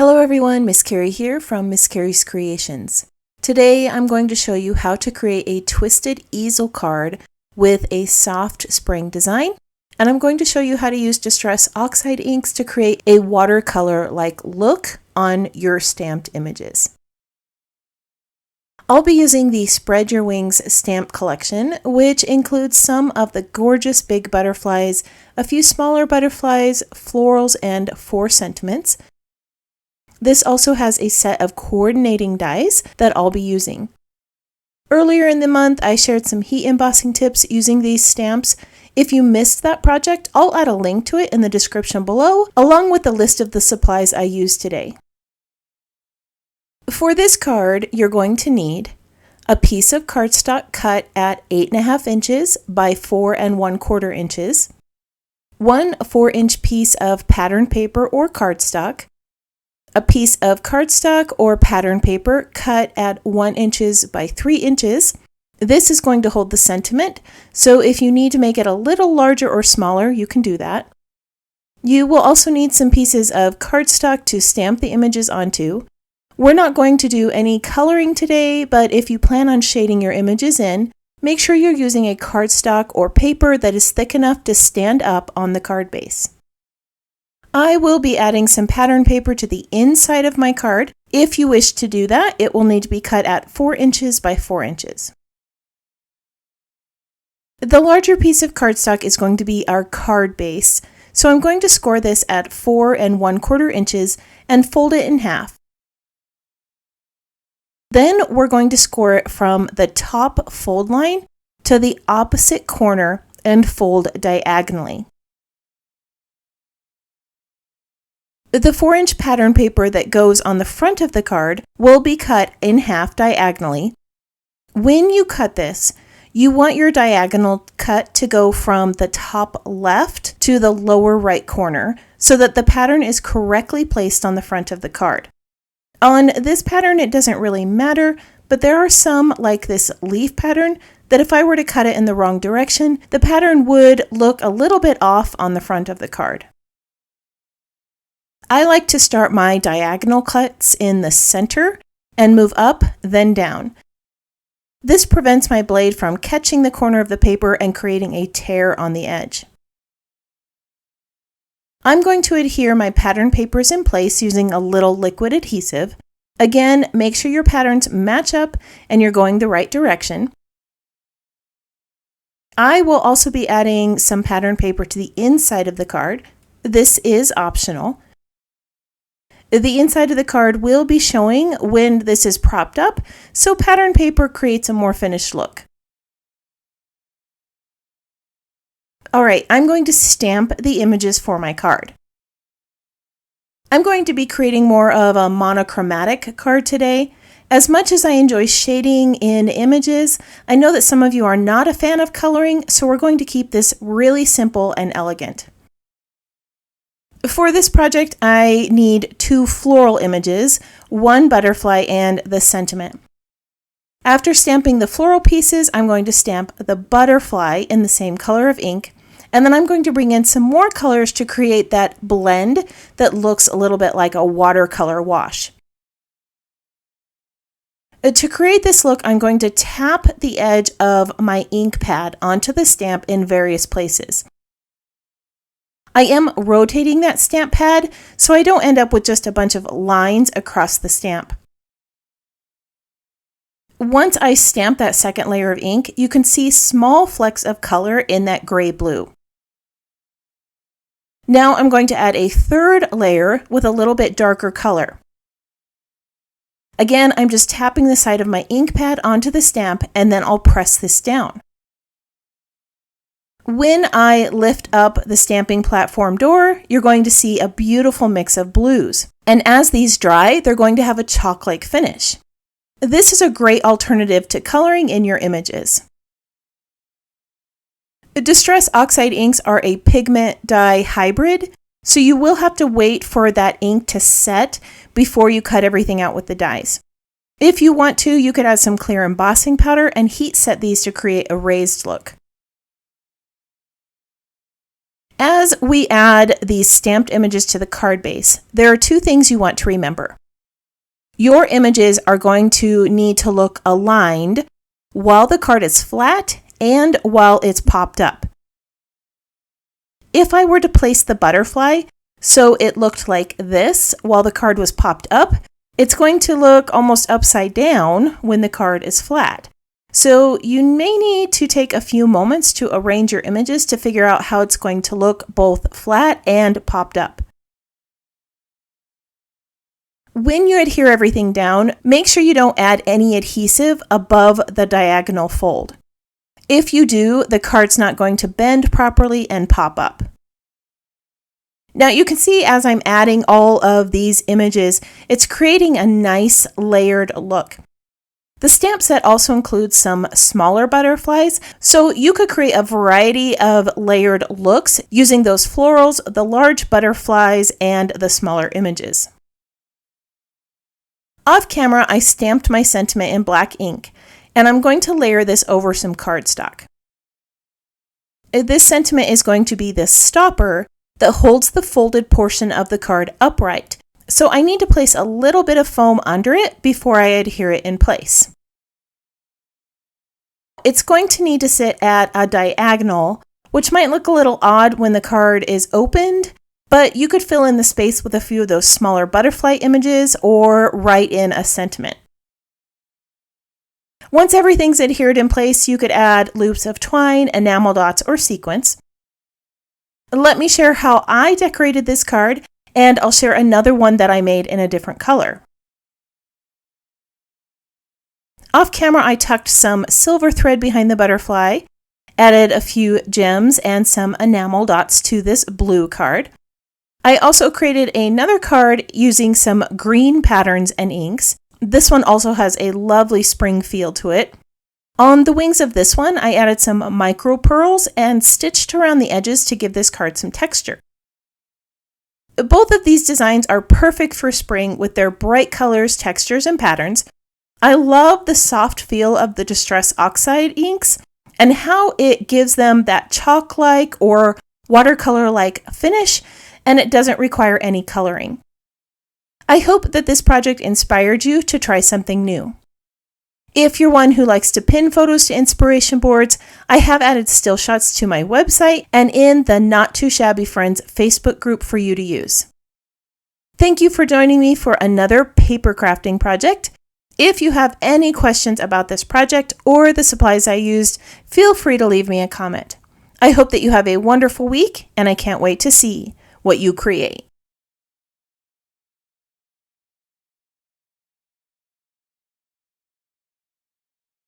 Hello everyone, Miss Carrie here from Miss Carrie's Creations. Today I'm going to show you how to create a twisted easel card with a soft spring design, and I'm going to show you how to use Distress Oxide inks to create a watercolor-like look on your stamped images. I'll be using the Spread Your Wings stamp collection, which includes some of the gorgeous big butterflies, a few smaller butterflies, florals, and 4 sentiments. This also has a set of coordinating dies that I'll be using. Earlier in the month, I shared some heat embossing tips using these stamps. If you missed that project, I'll add a link to it in the description below, along with a list of the supplies I used today. For this card, you're going to need a piece of cardstock cut at 8.5 inches by 4 1/4 inches, one 4-inch piece of pattern paper or cardstock, a piece of cardstock or pattern paper cut at 1 inches by 3 inches. This is going to hold the sentiment, so if you need to make it a little larger or smaller, you can do that. You will also need some pieces of cardstock to stamp the images onto. We're not going to do any coloring today, but if you plan on shading your images in, make sure you're using a cardstock or paper that is thick enough to stand up on the card base. I will be adding some pattern paper to the inside of my card. If you wish to do that, it will need to be cut at 4 inches by 4 inches. The larger piece of cardstock is going to be our card base, so I'm going to score this at 4 1/4 inches and fold it in half. Then we're going to score it from the top fold line to the opposite corner and fold diagonally. The 4-inch pattern paper that goes on the front of the card will be cut in half diagonally. When you cut this, you want your diagonal cut to go from the top left to the lower right corner so that the pattern is correctly placed on the front of the card. On this pattern, it doesn't really matter, but there are some, like this leaf pattern, that if I were to cut it in the wrong direction, the pattern would look a little bit off on the front of the card. I like to start my diagonal cuts in the center and move up, then down. This prevents my blade from catching the corner of the paper and creating a tear on the edge. I'm going to adhere my pattern papers in place using a little liquid adhesive. Again, make sure your patterns match up and you're going the right direction. I will also be adding some pattern paper to the inside of the card. This is optional. The inside of the card will be showing when this is propped up, so pattern paper creates a more finished look. Alright, I'm going to stamp the images for my card. I'm going to be creating more of a monochromatic card today. As much as I enjoy shading in images, I know that some of you are not a fan of coloring, so we're going to keep this really simple and elegant. For this project, I need 2 floral images, 1 butterfly, and the sentiment. After stamping the floral pieces, I'm going to stamp the butterfly in the same color of ink, and then I'm going to bring in some more colors to create that blend that looks a little bit like a watercolor wash. To create this look, I'm going to tap the edge of my ink pad onto the stamp in various places. I am rotating that stamp pad so I don't end up with just a bunch of lines across the stamp. Once I stamp that second layer of ink, you can see small flecks of color in that gray-blue. Now I'm going to add a 3rd layer with a little bit darker color. Again, I'm just tapping the side of my ink pad onto the stamp and then I'll press this down. When I lift up the stamping platform door, you're going to see a beautiful mix of blues. And as these dry, they're going to have a chalk-like finish. This is a great alternative to coloring in your images. Distress Oxide inks are a pigment dye hybrid, so you will have to wait for that ink to set before you cut everything out with the dyes. If you want to, you could add some clear embossing powder and heat set these to create a raised look. As we add these stamped images to the card base, there are two things you want to remember. Your images are going to need to look aligned while the card is flat and while it's popped up. If I were to place the butterfly so it looked like this while the card was popped up, it's going to look almost upside down when the card is flat. So you may need to take a few moments to arrange your images to figure out how it's going to look both flat and popped up. When you adhere everything down, make sure you don't add any adhesive above the diagonal fold. If you do, the card's not going to bend properly and pop up. Now you can see as I'm adding all of these images, it's creating a nice layered look. The stamp set also includes some smaller butterflies, so you could create a variety of layered looks using those florals, the large butterflies, and the smaller images. Off camera, I stamped my sentiment in black ink, and I'm going to layer this over some cardstock. This sentiment is going to be this stopper that holds the folded portion of the card upright. So I need to place a little bit of foam under it before I adhere it in place. It's going to need to sit at a diagonal, which might look a little odd when the card is opened, but you could fill in the space with a few of those smaller butterfly images or write in a sentiment. Once everything's adhered in place, you could add loops of twine, enamel dots, or sequins. Let me share how I decorated this card, and I'll share another one that I made in a different color. Off camera, I tucked some silver thread behind the butterfly, added a few gems and some enamel dots to this blue card. I also created another card using some green patterns and inks. This one also has a lovely spring feel to it. On the wings of this one, I added some micro pearls and stitched around the edges to give this card some texture. Both of these designs are perfect for spring with their bright colors, textures, and patterns. I love the soft feel of the Distress Oxide inks and how it gives them that chalk-like or watercolor-like finish, and it doesn't require any coloring. I hope that this project inspired you to try something new. If you're one who likes to pin photos to inspiration boards, I have added still shots to my website and in the Not2Shabby Friends Facebook group for you to use. Thank you for joining me for another paper crafting project. If you have any questions about this project or the supplies I used, feel free to leave me a comment. I hope that you have a wonderful week, and I can't wait to see what you create.